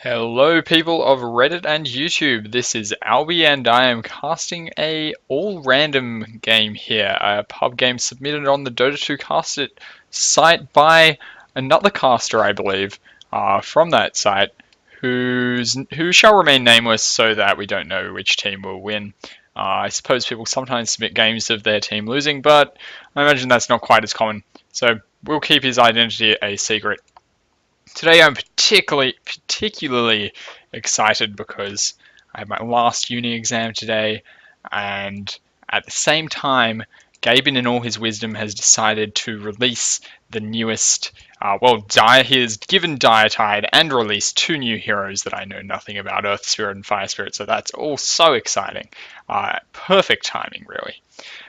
Hello people of Reddit and YouTube, this is Albie and I am casting a all-random game here, a pub game submitted on the Dota 2 Cast It site by another caster, I believe, from that site, who shall remain nameless so that we don't know which team will win. I suppose people sometimes submit games of their team losing, but I imagine that's not quite as common, so we'll keep his identity a secret. Today I'm particularly excited because I have my last uni exam today, and at the same time, Gaben in all his wisdom has decided to release the newest, he has given Diatide and released two new heroes that I know nothing about, Earth Spirit and Fire Spirit, so that's all so exciting. Perfect timing, really.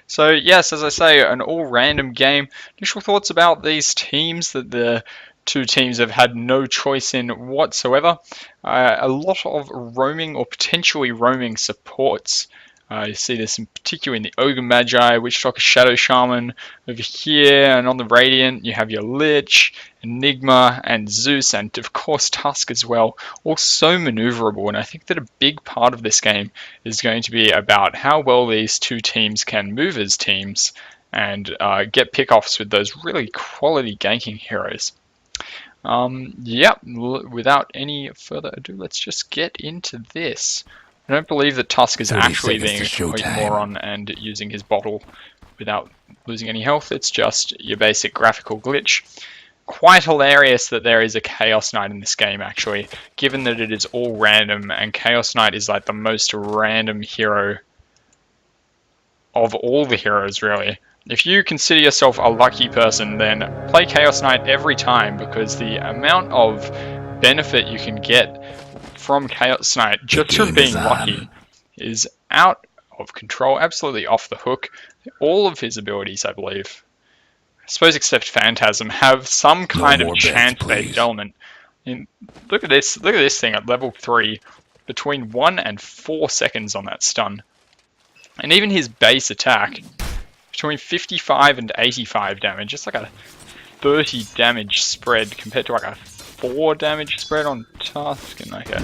So yes, as I say, an all-random game. Initial thoughts about these teams that the two teams have had no choice in whatsoever. A lot of roaming or potentially roaming supports. You see this in particular in the Ogre Magi, Witch Doctor, Shadow Shaman over here, and on the Radiant you have your Lich, Enigma, and Zeus, and of course Tusk as well. All so maneuverable, and I think that a big part of this game is going to be about how well these two teams can move as teams and get pickoffs with those really quality ganking heroes. Without any further ado, let's just get into this. I don't believe that Tusk is actually being a complete moron and using his bottle without losing any health. It's just your basic graphical glitch. Quite hilarious that there is a Chaos Knight in this game, actually, given that it is all random, and Chaos Knight is like the most random hero of all the heroes, really. If you consider yourself a lucky person, then play Chaos Knight every time, because the amount of benefit you can get from Chaos Knight just from being lucky is out of control, absolutely off the hook. All of his abilities, I believe, I suppose except Phantasm, have some kind of chance-based element. Look at this thing at level 3, between 1 and 4 seconds on that stun. And even his base attack, between 55 and 85 damage, it's like a 30 damage spread compared to like a 4 damage spread on Tusk and like a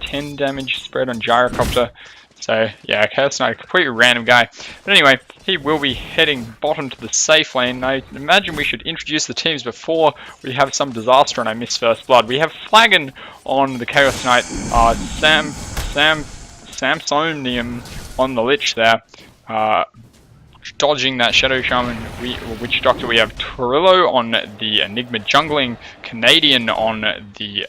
10 damage spread on Gyrocopter. So yeah, Chaos Knight, a completely random guy. But anyway, he will be heading bottom to the safe lane. I imagine we should introduce the teams before we have some disaster and I miss First Blood. We have Flagon on the Chaos Knight, Samsonium on the Lich there. Dodging that Shadow Shaman, Witch Doctor, we have Trillo on the Enigma jungling, Canadian on the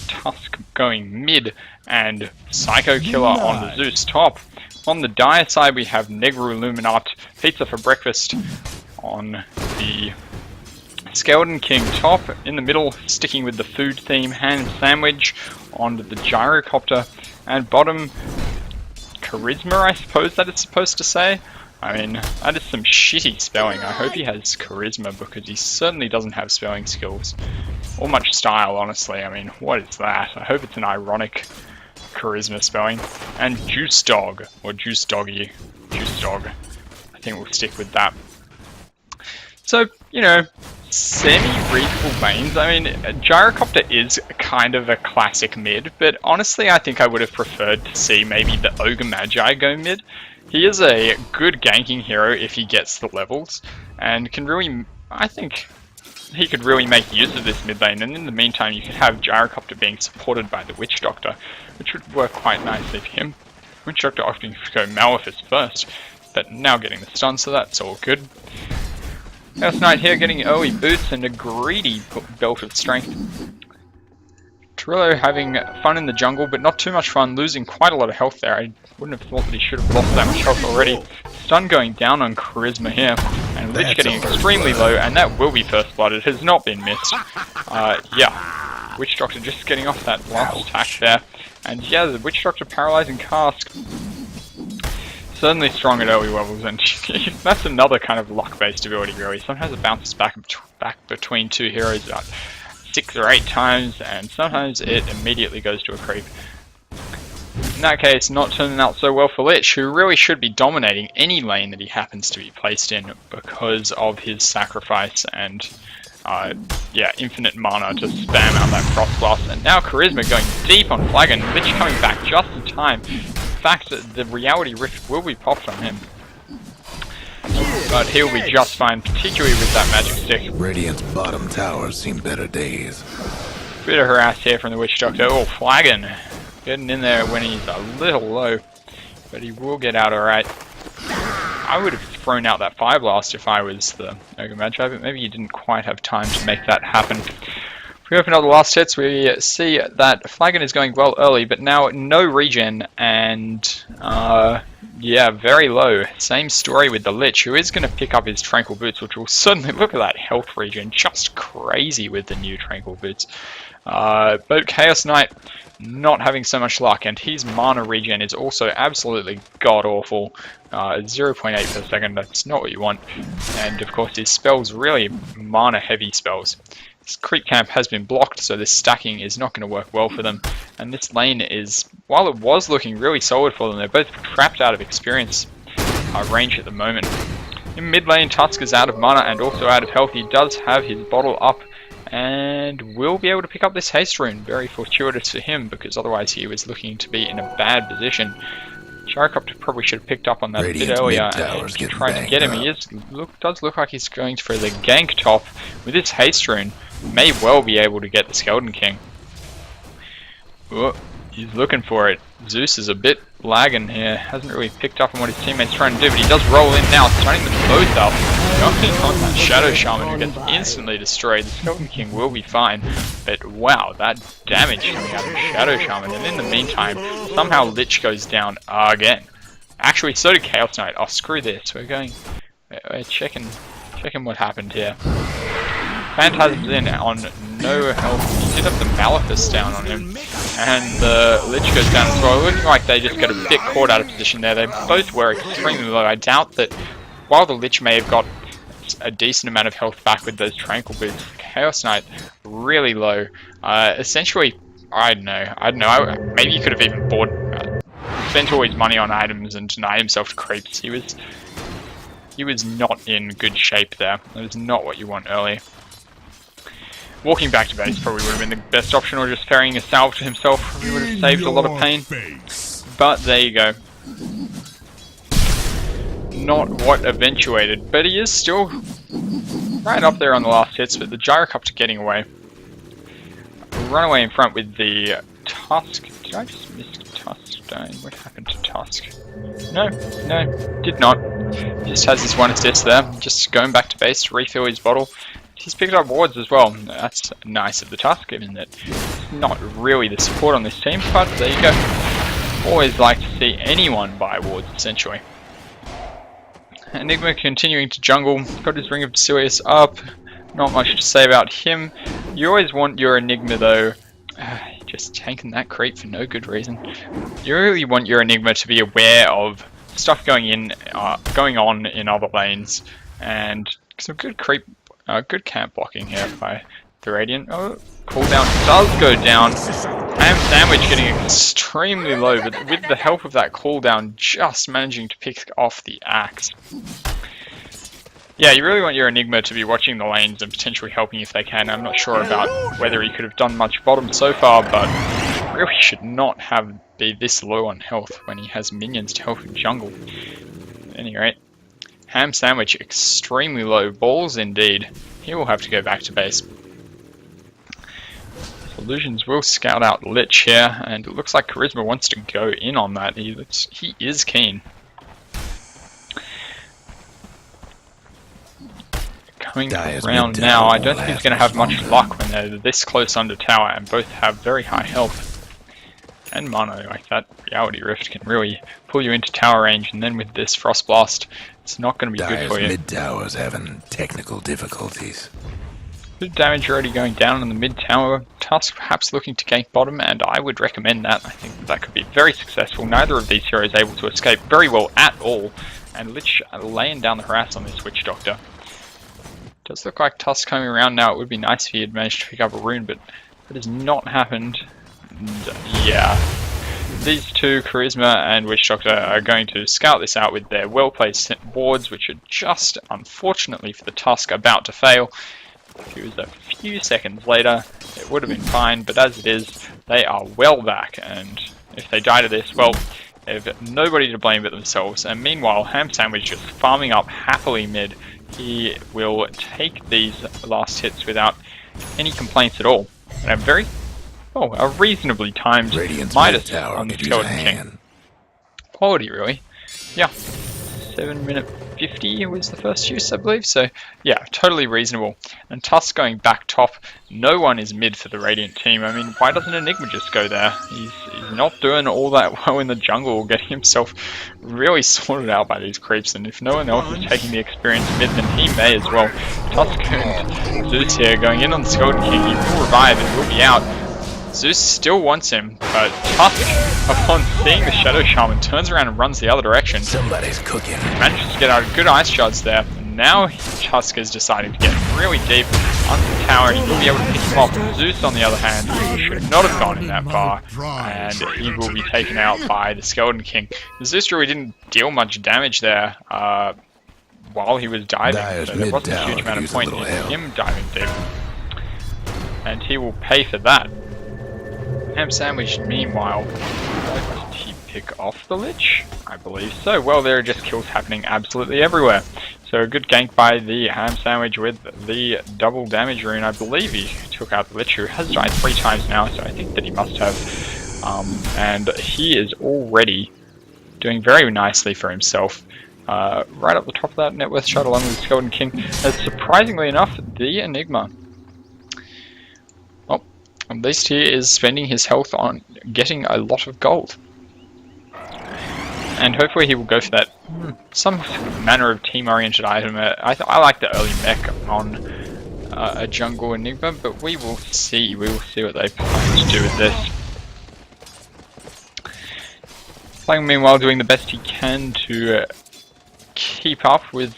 Tusk going mid, and Psycho Killer on the Zeus top. On the Dire side we have Negru Illuminat, Pizza for Breakfast on the Skeleton King top. In the middle, sticking with the food theme, Ham Sandwich on the Gyrocopter, and bottom, Charisma, I suppose that it's supposed to say. I mean, that is some shitty spelling. I hope he has charisma, because he certainly doesn't have spelling skills. Or much style, honestly. I mean, what is that? I hope it's an ironic charisma spelling. And Juice Dog, or Juice Doggy. Juice Dog. I think we'll stick with that. So, you know, semi-reasonable lanes. I mean, Gyrocopter is kind of a classic mid, but honestly I think I would have preferred to see maybe the Ogre Magi go mid. He is a good ganking hero if he gets the levels, and can really, I think he could really make use of this mid lane, and in the meantime you could have Gyrocopter being supported by the Witch Doctor, which would work quite nicely for him. Witch Doctor often go Maleficent first, but now getting the stun, so that's all good. Chaos Knight here getting early boots and a greedy belt of strength. Trillo having fun in the jungle, but not too much fun, losing quite a lot of health there. I wouldn't have thought that he should have lost that much health already. Stun going down on Charisma here, and Lich getting extremely low, and that will be First Blood. It has not been missed. Yeah, Witch Doctor just getting off that last attack there. And yeah, the Witch Doctor paralyzing Cask. Certainly strong at early levels, and that's another kind of luck-based ability, really. Sometimes it bounces back between two heroes about 6 or 8 times, and sometimes it immediately goes to a creep. In that case, not turning out so well for Lich, who really should be dominating any lane that he happens to be placed in because of his sacrifice and yeah, infinite mana to spam out that Frost Blast. And now Charisma going deep on Flagon. Lich coming back just in time. In fact, the Reality Rift will be popped on him. But he'll be just fine, particularly with that magic stick. Radiant's bottom tower's seen better days. Bit of harass here from the Witch Doctor. Oh, Flagon getting in there when he's a little low. But he will get out alright. I would have thrown out that Fire Blast if I was the Ogre Magi, but maybe you didn't quite have time to make that happen. If we open up the last hits, we see that Flagon is going well early, but now no regen, and yeah, very low. Same story with the Lich, who is going to pick up his Tranquil Boots, which will certainly, look at that health regen, just crazy with the new Tranquil Boots. But Chaos Knight not having so much luck, and his mana regen is also absolutely god-awful. 0.8 per second, that's not what you want. And of course his spells really mana-heavy spells. This creep camp has been blocked, so this stacking is not going to work well for them. And this lane is, while it was looking really solid for them, they're both trapped out of experience range at the moment. In mid lane, Tusk is out of mana and also out of health. He does have his bottle up and will be able to pick up this haste rune. Very fortuitous for him, because otherwise he was looking to be in a bad position. Gyrocopter probably should have picked up on that a bit earlier and tried to get him. He does look like he's going for the gank top with his haste rune. May well be able to get the Skeleton King. Oh, he's looking for it. Zeus is a bit lagging here. Hasn't really picked up on what his teammate's trying to do, but he does roll in now, stunning them both up. Going on that Shadow Shaman, who gets instantly destroyed. The Skeleton King will be fine, but wow, that damage coming out of Shadow Shaman. And in the meantime, somehow Lich goes down again. Actually, so did Chaos Knight. Oh, screw this. We're checking what happened here. Phantasm's in on no health. He did have the Malefice down on him, and the Lich goes down as well. Looking like they just got a bit caught out of position there. They both were extremely low. I doubt that while the Lich may have got a decent amount of health back with those Tranquil Boots, Chaos Knight really low. Essentially, I don't know. Maybe he could have even spent all his money on items and denied himself to creeps. He was not in good shape there. That is not what you want early. Walking back to base probably would have been the best option, or just ferrying a salve to himself. He would have saved a lot of pain. But there you go. Not what eventuated, but he is still right up there on the last hits, but the Gyrocopter getting away. Run away in front with the Tusk. Did I just miss Tusk Stone? What happened to Tusk? No, did not. He just has his one assist there. Just going back to base to refill his bottle. He's picked up wards as well. That's nice of the Tusk, given that it's not really the support on this team, but there you go. Always like to see anyone buy wards, essentially. Enigma continuing to jungle. Got his Ring of Sirius up. Not much to say about him. You always want your Enigma, though. Just tanking that creep for no good reason. You really want your Enigma to be aware of stuff going on in other lanes, and some good creep. Good camp blocking here by the Radiant. Oh, cooldown does go down. Ham Sandwich getting extremely low, but with the help of that cooldown, just managing to pick off the axe. Yeah, you really want your Enigma to be watching the lanes and potentially helping if they can. I'm not sure about whether he could have done much bottom so far, but really should not be this low on health when he has minions to help him jungle. At any rate, Ham Sandwich extremely low. Balls indeed. He will have to go back to base. Illusions will scout out Lich here, and it looks like Charisma wants to go in on that. He is keen. Coming around now, I don't think he's going to have much luck when they're this close under tower and both have very high health. And mana, like that Reality Rift can really pull you into tower range, and then with this Frost Blast, it's not going to be good for you. Mid tower's having technical difficulties. Good damage already going down on the mid tower. Tusk perhaps looking to gank bottom, and I would recommend that. I think that could be very successful. Neither of these heroes able to escape very well at all, and Lich laying down the harass on this Witch Doctor. Does look like Tusk coming around now. It would be nice if he had managed to pick up a rune, but that has not happened. And, yeah, these two, Charisma and Witch Doctor, are going to scout this out with their well-placed wards, which are just, unfortunately for the Tusk, about to fail. If it was a few seconds later, it would have been fine, but as it is, they are well back, and if they die to this, well, they have nobody to blame but themselves. And meanwhile, Ham Sandwich just farming up happily mid. He will take these last hits without any complaints at all. And a reasonably timed Midas on the Skeleton King. Quality, really. Yeah. 7-minute 50 was the first use, I believe. So, yeah, totally reasonable. And Tusk going back top. No one is mid for the Radiant team. I mean, why doesn't Enigma just go there? He's not doing all that well in the jungle, getting himself really sorted out by these creeps. And if no one else is taking the experience mid, then he may as well. Tusk and Zeus here going in on the Skeleton King. He will revive and will be out. Zeus still wants him, but Tusk, upon seeing the Shadow Shaman, turns around and runs the other direction. Somebody's cooking. Manages to get out a good ice shards there. And now Tusk is deciding to get really deep under the tower. He will be able to pick him off. Zeus, on the other hand, should not have gone in that far, and he will be taken out by the Skeleton King. Zeus really didn't deal much damage there while he was diving, so there wasn't a huge amount of point in him diving deep. And he will pay for that. Ham Sandwich, meanwhile, did he pick off the Lich? I believe so. Well, there are just kills happening absolutely everywhere. So a good gank by the Ham Sandwich with the double damage rune. I believe he took out the Lich, who has died 3 times now, so I think that he must have. And he is already doing very nicely for himself. Right up the top of that net worth shot along with the Skeleton King. Surprisingly enough, the Enigma, at least he is spending his health on getting a lot of gold. And hopefully he will go for that some manner of team-oriented item. I like the early mech on a jungle Enigma, but we will see. We will see what they plan to do with this. Playing meanwhile, doing the best he can to keep up with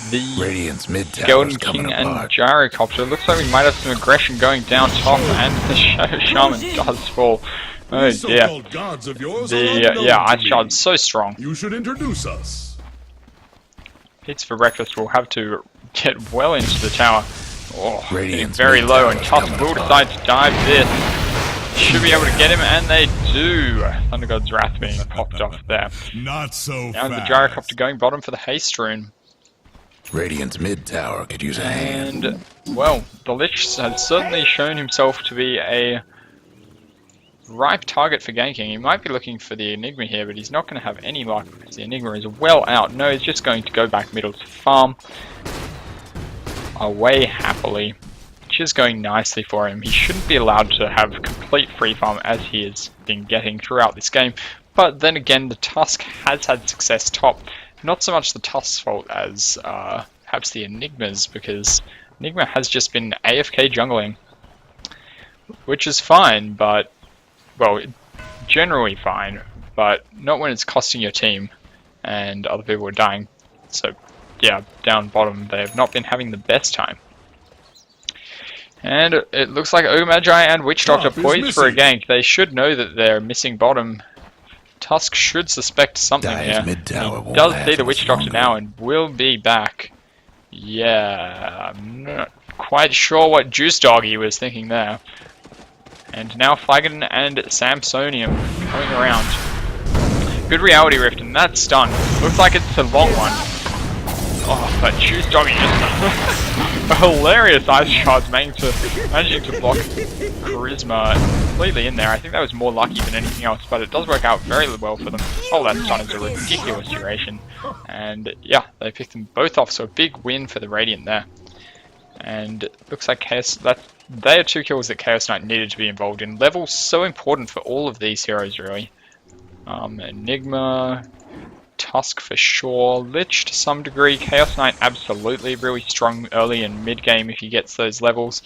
the Radiant's mid Skeleton King and Gyrocopter. Looks like we might have some aggression going down top, and the Shadow Shaman does fall. Oh dear. The Ice Shard's so strong. You should introduce us. Pizza for breakfast will have to get well into the tower. Oh, Radiant's very low, and Tusk will decide to dive this. Should be able to get him, and they do. Thunder God's Wrath being popped off there. Not so now fast. the Gyrocopter going bottom for the haste rune. Radiant's mid tower could use a hand. And, well, the Lich has certainly shown himself to be a ripe target for ganking. He might be looking for the Enigma here, but he's not going to have any luck because the Enigma is well out. No, he's just going to go back middle to farm away happily, which is going nicely for him. He shouldn't be allowed to have complete free farm as he has been getting throughout this game. But then again, the Tusk has had success top. Not so much the Tusk's fault as perhaps the Enigma's, because Enigma has just been AFK jungling, which is fine, but, well, generally fine, but not when it's costing your team and other people are dying. So, yeah, down bottom, they have not been having the best time. And it looks like Ogre Magi and Witch Doctor poised for a gank. They should know that they're missing bottom. Tusk should suspect something here. He does see the Witch Doctor now and will be back. Yeah, I'm not quite sure what Juice Doggy was thinking there. And now Flagon and Samsonium coming around. Good Reality Rift, and that's done. Looks like it's a long one. Oh, but Juice Doggy just a hilarious ice shards managing to block Charisma completely in there. I think that was more lucky than anything else, but it does work out very well for them. Oh, that stun is a ridiculous duration. And yeah, they picked them both off, so a big win for the Radiant there. And it looks like they are 2 kills that Chaos Knight needed to be involved in. Levels so important for all of these heroes, really. Enigma, Tusk for sure, Lich to some degree, Chaos Knight absolutely really strong early and mid game if he gets those levels.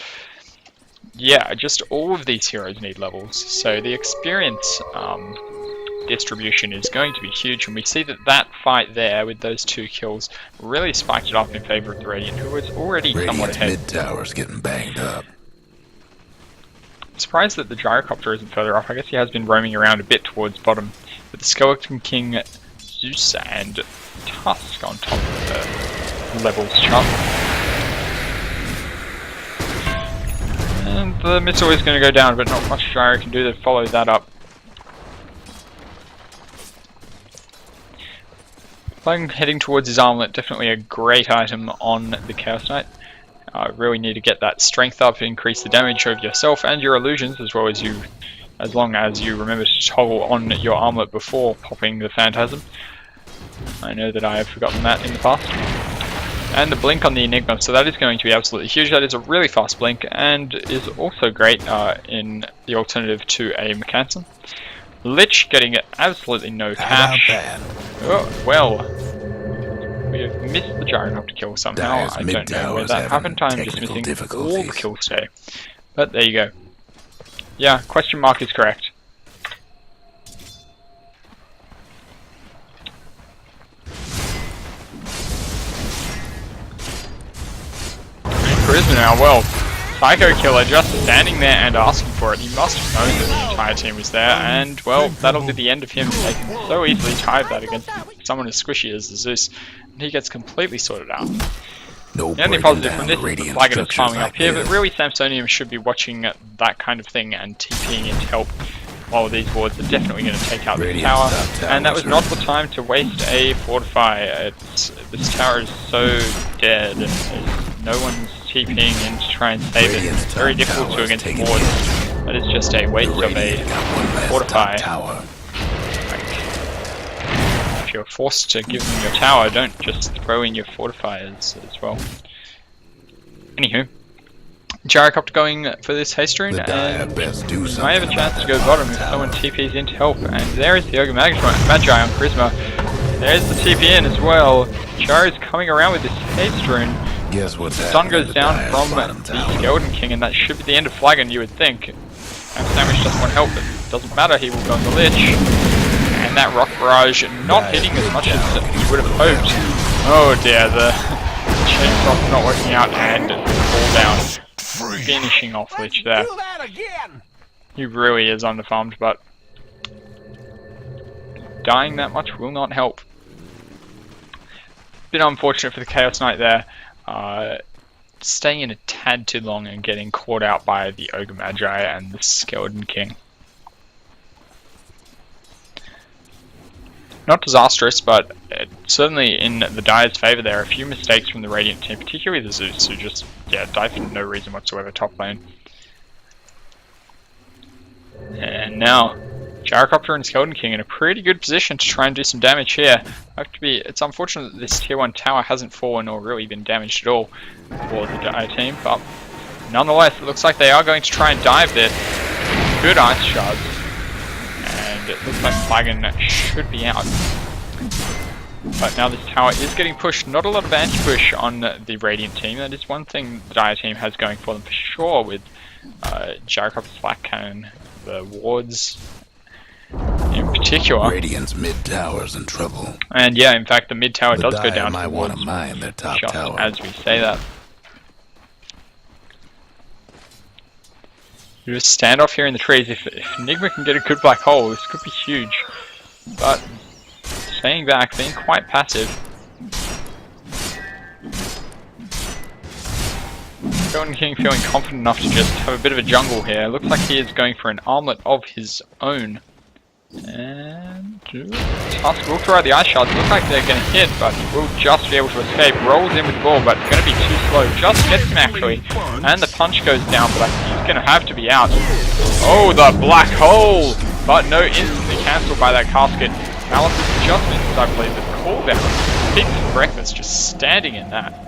Yeah, just all of these heroes need levels, so the experience distribution is going to be huge, and we see that fight there with those 2 kills really spiked it up in favor of the Radiant, who was already somewhat ahead. Mid tower's getting banged up. I'm surprised that the Gyrocopter isn't further off. I guess he has been roaming around a bit towards bottom, but the Skeleton King, Zeus and Tusk on top of the levels chart. And the missile is going to go down, but not much Gyro can do to follow that up. Flagon heading towards his armlet, definitely a great item on the Chaos Knight. Really need to get that strength up, increase the damage of yourself and your illusions, as well as you, as long as you remember to toggle on your armlet before popping the Phantasm. I know that I have forgotten that in the past. And the blink on the Enigma, so that is going to be absolutely huge. That is a really fast blink, and is also great in the alternative to a Mechanism. Lich getting absolutely no cash. Oh, well, we have missed the Gyrocopter kill somehow. I don't know where that happened. I'm just missing all the kills today. But there you go. Yeah, question mark is correct. Charisma now, well, Psycho Killer just standing there and asking for it. He must have known that the entire team was there, and well, that'll be the end of him. They can so easily type that against someone as squishy as the Zeus, and he gets completely sorted out. The only positive from this is the Flagon is farming up here, but really Samsonium should be watching that kind of thing and TPing in to help, while these wards are definitely going to take out the tower, and that was not the time to waste a Fortify. This tower is so dead, no one's TPing in to try and save it. It's very difficult to against wards. That is just a waste of a Fortify. If you're forced to give them your tower, don't just throw in your Fortifiers as well. Anywho, Gyrocopter going for this haste rune, and might have a chance to go bottom if someone TP's in to help. And there is the Ogre Magi on Charisma. There's the TP in as well. Gyro's coming around with this haste rune. The sun goes down from the Skeleton King, and that should be the end of Flagon, you would think. And Sandwich doesn't want help, but it doesn't matter, he will go on the Lich. And that Rock Barrage not hitting as much as you would have hoped. Oh dear, the chainsaw not working out, and fall down. Finishing off Lich there. He really is underfarmed, but dying that much will not help. Bit unfortunate for the Chaos Knight there. Staying in a tad too long and getting caught out by the Ogre Magi and the Skeleton King. Not disastrous, but certainly in the Dire's favour there. A few mistakes from the Radiant team, particularly the Zeus, who just died for no reason whatsoever top lane. And now Gyrocopter and Skeleton King in a pretty good position to try and do some damage here. It's unfortunate that this tier 1 tower hasn't fallen or really been damaged at all for the Dire team, but nonetheless it looks like they are going to try and dive this. Good ice shards. And it looks like Flagon should be out. But now this tower is getting pushed. Not a lot of anti-push on the Radiant team. That is one thing the Dire team has going for them for sure, with Gyrocopter's Flak Cannon, the wards in particular. Radiant's mid tower's in trouble. And yeah, in fact, the mid tower does go down might want to mine their top just tower. as we say that. There's a standoff here in the trees. If Enigma can get a good black hole, this could be huge. But staying back, being quite passive. Skeleton King feeling confident enough to just have a bit of a jungle here. Looks like he is going for an armlet of his own. And Tusk will throw out the ice shards. Look like they're going to hit, but he will just be able to escape. Rolls in with the ball, but going to be too slow. Just gets him actually. And the punch goes down, but he's going to have to be out. Oh, the black hole! But no, instantly cancelled by that casket. Malice just misses, I believe, the cooldown. Pigs for breakfast, just standing in that.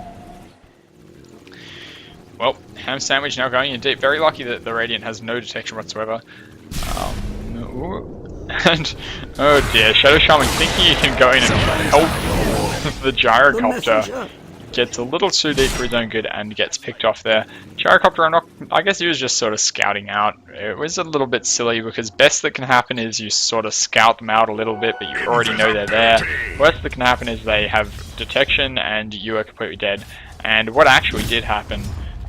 Well, Ham Sandwich now going in deep. Very lucky that the Radiant has no detection whatsoever. And, oh dear, Shadow Shaman thinking he can go in and help the Gyrocopter. Gets a little too deep for his own good and gets picked off there. Gyrocopter, I guess he was just sort of scouting out. It was a little bit silly because best that can happen is you sort of scout them out a little bit, but you already know they're there. Worst that can happen is they have detection and you are completely dead. And what actually did happen,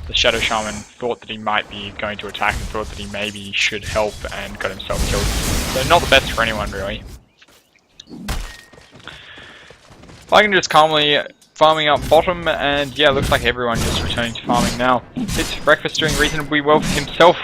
the Shadow Shaman thought that he might be going to attack and thought that he maybe should help and got himself killed. So not the best for anyone really. Flagon just calmly farming up bottom, and yeah, looks like everyone just returning to farming now. It's breakfast doing reasonably well for himself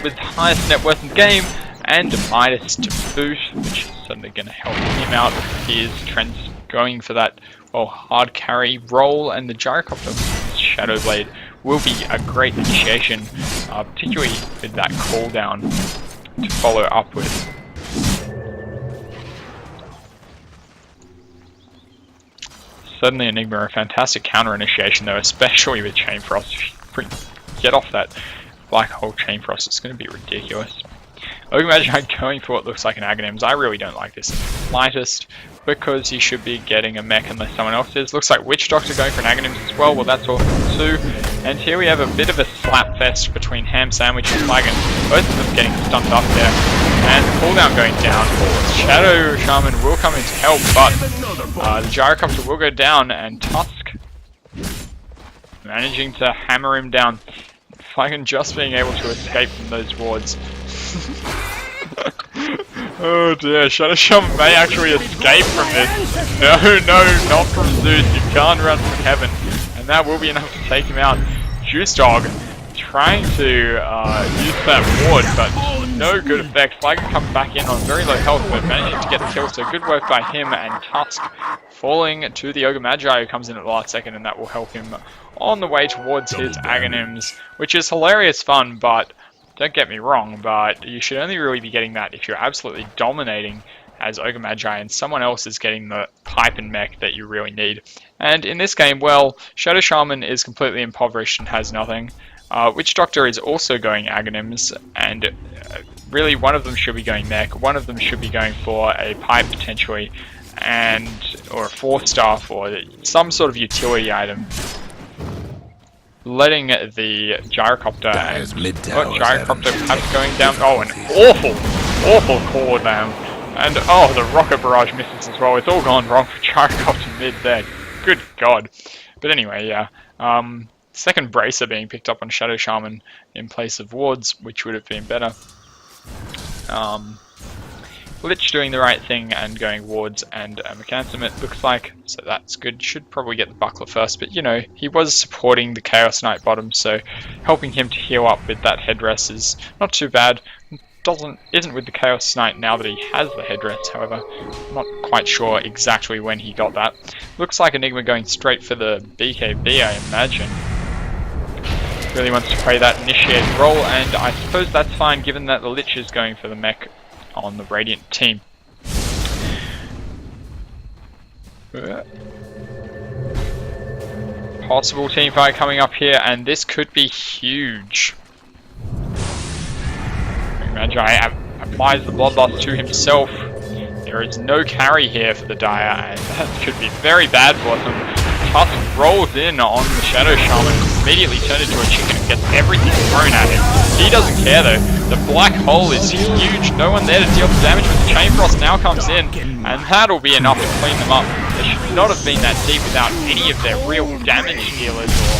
with highest net worth in the game, and Midas to boot, which is certainly going to help him out with his trends going for that, well, hard carry role, and the Gyrocopter Shadow Blade will be a great initiation, particularly with that cooldown to follow up with. Certainly Enigma a fantastic counter initiation though, especially with Chain Frost. If you get off that Black Hole Chain Frost, it's going to be ridiculous. Ogre Magi going for what looks like an Aghanims. I really don't like this in the slightest, because he should be getting a mech unless someone else is. Looks like Witch Doctor going for an Aghanims as well. Well, that's awesome too. And here we have a bit of a slap fest between Ham Sandwich and Flagon. Both of them getting stunned up there. And the cooldown going down for Shadow Shaman will come in to help, but the Gyrocopter will go down, and Tusk managing to hammer him down. Flagon just being able to escape from those wards. Oh dear, Shadow Shaman may actually escape from this. No, not from Zeus. You can't run from heaven. And that will be enough to take him out. Juice Dog trying to use that ward, but no good effect. Flagon comes back in on very low health, but managing to get the kill, so good work by him, and Tusk falling to the Ogre Magi, who comes in at the last second, and that will help him on the way towards his Aghanims, which is hilarious fun, but don't get me wrong, but you should only really be getting that if you're absolutely dominating as Ogre Magi and someone else is getting the pipe and mech that you really need. And in this game, well, Shadow Shaman is completely impoverished and has nothing. Witch Doctor is also going Aghanims, and really one of them should be going mech, one of them should be going for a pipe potentially, and or a 4-staff or some sort of utility item. Letting the Gyrocopter and Gyrocopter perhaps going down. Oh, an awful cooldown. And oh, the rocket barrage misses as well. It's all gone wrong for Gyrocopter mid there. Good God. But anyway, yeah. Second Bracer being picked up on Shadow Shaman in place of wards, which would have been better. Lich doing the right thing and going wards and a Mechanism, it looks like, so that's good. Should probably get the Buckler first, but you know, he was supporting the Chaos Knight bottom, so helping him to heal up with that headdress is not too bad. Isn't with the Chaos Knight now that he has the headdress, however. Not quite sure exactly when he got that. Looks like Enigma going straight for the BKB, I imagine. Really wants to play that initiated role, and I suppose that's fine given that the Lich is going for the mech on the Radiant team. Possible team fight coming up here, and this could be huge. Magi applies the Bloodlust to himself. There is no carry here for the Dire, and that could be very bad for them. Tusk rolls in on the Shadow Shaman, immediately turned into a chicken and gets everything thrown at him. He doesn't care though. The black hole is huge. No one there to deal the damage, but the Chain Frost now comes in, and that'll be enough to clean them up. They should not have been that deep without any of their real damage dealers or...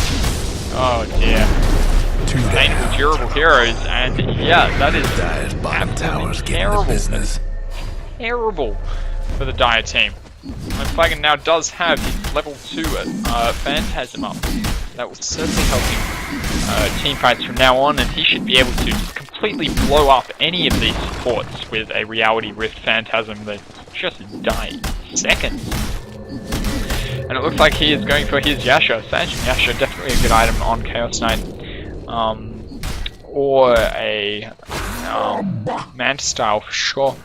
Oh dear. Sustainable, durable heroes, and yeah, that is absolutely terrible. Terrible for the Dire team. And Flagon now does have his level 2 Phantasm up. That will certainly help him team fights from now on, and he should be able to completely blow up any of these supports with a Reality Rift Phantasm that just die in seconds. And it looks like he is going for his Yasha. Sanjin Yasha, definitely a good item on Chaos Knight. Or a Manta Style for sure.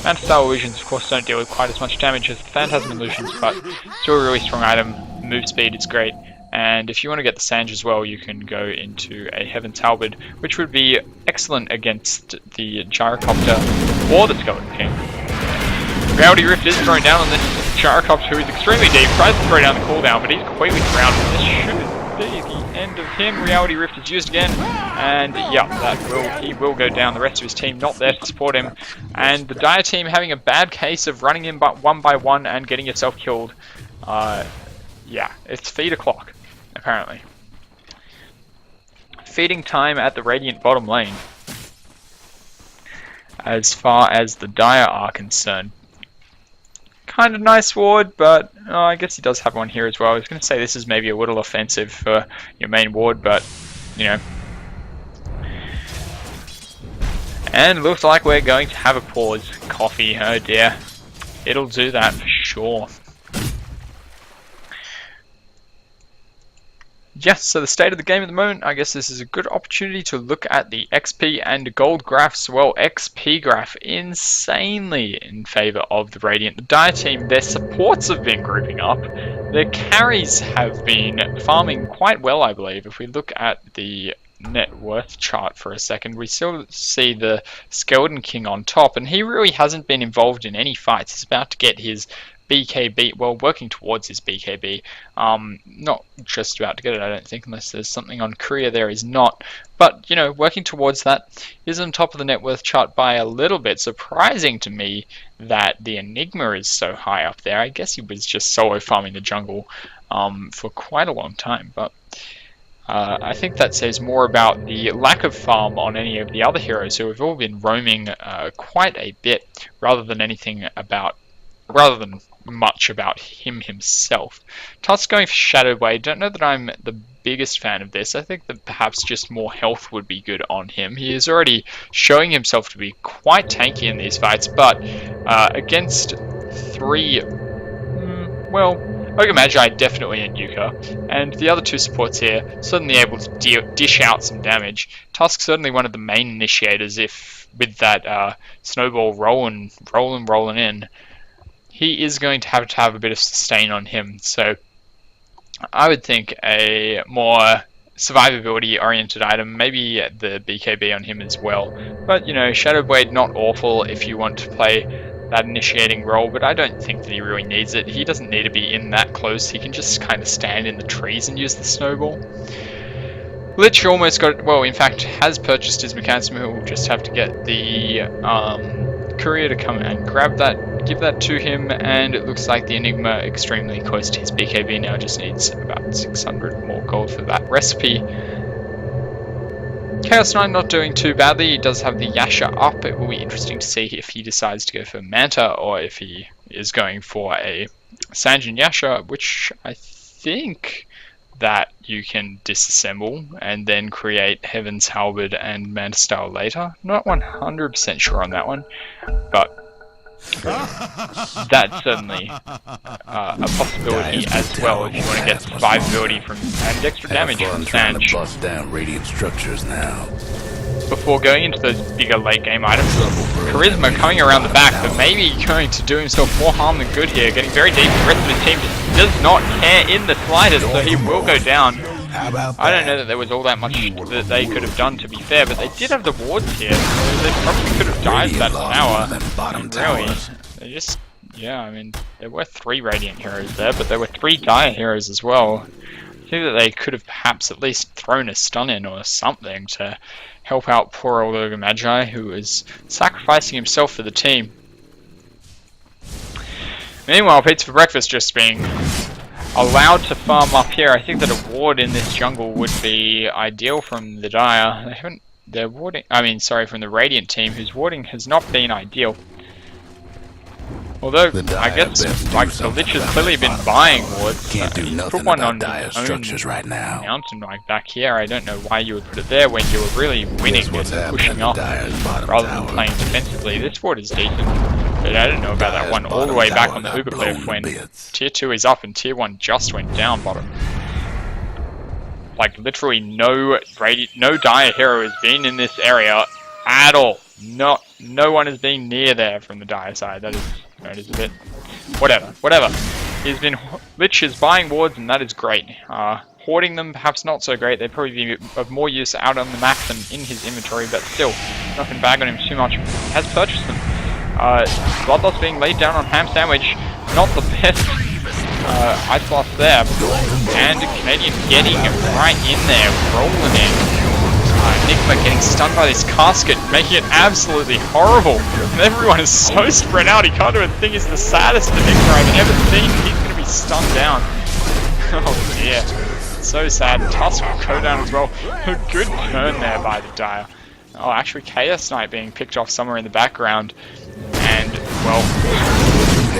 Manta Style illusions, of course, don't deal with quite as much damage as the Phantasm illusions, but still a really strong item. Move speed is great, and if you want to get the Sanj as well, you can go into a Heaven's Halberd, which would be excellent against the Gyrocopter or the Skeleton King. Reality Rift is thrown down on this Gyrocopter, who is extremely deep, tries to throw down the cooldown, but he's completely surrounded. This should be the end of him. Reality Rift is used again, and yeah, he will go down. The rest of his team not there to support him, and the Dire team having a bad case of running in but one by one and getting yourself killed. Yeah, it's feed o'clock, apparently. Feeding time at the Radiant bottom lane, as far as the Dire are concerned. kind of nice ward, but I guess he does have one here as well. I was going to say this is maybe a little offensive for your main ward, but, you know. And looks like we're going to have a pause. Coffee, oh dear. It'll do that for sure. Yes, so the state of the game at the moment, I guess this is a good opportunity to look at the XP and gold graphs. Well, XP graph insanely in favor of the Radiant. The Dire team, their supports have been grouping up. Their carries have been farming quite well, I believe. If we look at the net worth chart for a second, we still see the Skeleton King on top, and he really hasn't been involved in any fights. He's about to get his BKB, well, working towards his BKB. Not just about to get it, I don't think, unless there's something on Korea there is not. But, you know, working towards that. Is on top of the net worth chart by a little bit. Surprising to me that the Enigma is so high up there. I guess he was just solo farming the jungle for quite a long time, but I think that says more about the lack of farm on any of the other heroes who have all been roaming quite a bit, rather than much about him himself. Tusk going for Shadow Blade. Don't know that I'm the biggest fan of this. I think that perhaps just more health would be good on him. He is already showing himself to be quite tanky in these fights, but against three, well, Ogre Magi definitely in Yuka, and the other two supports here certainly able to dish out some damage. Tusk certainly one of the main initiators, if with that snowball rolling in. He is going to have a bit of sustain on him, so I would think a more survivability oriented item, maybe the BKB on him as well. But you know, Shadow Blade not awful if you want to play that initiating role, but I don't think that he really needs it. He doesn't need to be in that close. He can just kind of stand in the trees and use the snowball. Lich almost got, well, in fact, has purchased his mechanism. He'll just have to get the courier to come and grab that, give that to him, and it looks like the Enigma extremely close to his BKB now, just needs about 600 more gold for that recipe. Chaos Knight not doing too badly. He does have the Yasha up. It will be interesting to see if he decides to go for Manta or if he is going for a Sanjin Yasha, which I think that you can disassemble and then create Heaven's Halberd and Manta Style later. Not 100% sure on that one, but that's certainly a possibility as well if you want to get survivability from and extra damage from Sanj. Bust down Radiant structures now. Before going into those bigger late game items, Charisma coming around the back, but maybe going to do himself more harm than good here, getting very deep. The rest of his team does not care in the slightest, so he will go down. I don't know that there was all that much that they could have done, to be fair, but they did have the wards here, so they probably could have died that tower. Really, they just, yeah, I mean, there were 3 Radiant heroes there, but there were 3 Dire heroes as well. I think that they could have perhaps at least thrown a stun in or something to help out poor old Ogre Magi, who is sacrificing himself for the team. Meanwhile, Pizza for Breakfast just being allowed to farm up here. I think that a ward in this jungle would be ideal from the Dire. They haven't, their warding, I mean, sorry, from the Radiant team, whose warding has not been ideal. Although, I guess, like, the Lich has clearly been buying wards. Can't do nothing put one on dire structures right now. Mountain like back here. I don't know why you would put it there when you were really winning and pushing up rather than playing defensively. This ward is decent, but I don't know about that one all the way back on the Uber cliff when tier 2 is up and tier 1 just went down bottom. Like, literally no Dire hero has been in this area at all. No one has been near there from the Dire side. That is a bit, whatever. Lich is buying wards, and that is great. Hoarding them, perhaps not so great. They'd probably be of more use out on the map than in his inventory, but still, not going to bag on him too much. He has purchased them. Bloodloss being laid down on Ham Sandwich, not the best Ice Blast there. And Canadian getting right in there, rolling in. Enigma getting stunned by this casket, making it absolutely horrible. And everyone is so spread out, he can't do a thing. He's the saddest Enigma I've ever seen. He's going to be stunned down. Oh dear. So sad. Tusk will go down as well. A good turn there by the Dire. Oh, actually Chaos Knight being picked off somewhere in the background. And, well,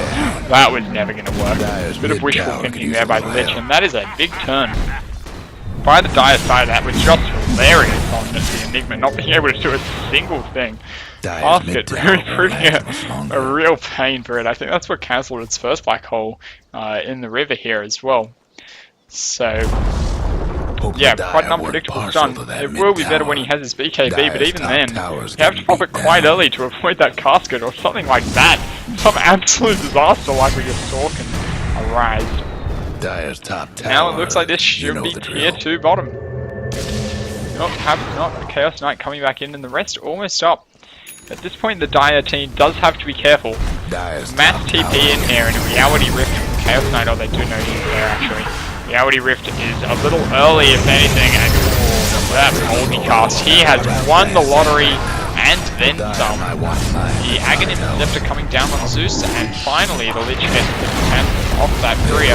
down. That was never going to work. Dire's Bit of mid wishful tower could thinking use there a by the little Lich, help. and that is a big turn. By the Dire side, that was just hilarious on the Enigma, not being able to do a single thing. Dire's Basket mid tower will proving last much a longer. real pain for it. I think that's what cancelled its first black hole in the river here as well. So, Hope yeah, the quite an Dire weren't unpredictable partial stun. to that It will be mid better when he tower. has his BKB, but Dire's even top then, tower's you have to getting pop it beat quite down. early to avoid that casket or something like that. Some absolute disaster like we just saw can arise. Dire's top tower. Now it looks like this you should know be the tier drill. 2 bottom. Not Chaos Knight coming back in, and the rest almost up. At this point, the Dire team does have to be careful. Dire's Mass top TP tower. in here and a Reality Rift from Chaos Knight. Oh, they do know he's there actually. Reality Rift is a little early, if anything, and that multicast. He has won the lottery and then some. I want mine. The Aghanim Scepter coming down on Zeus, and finally the Lich gets the defense off that courier.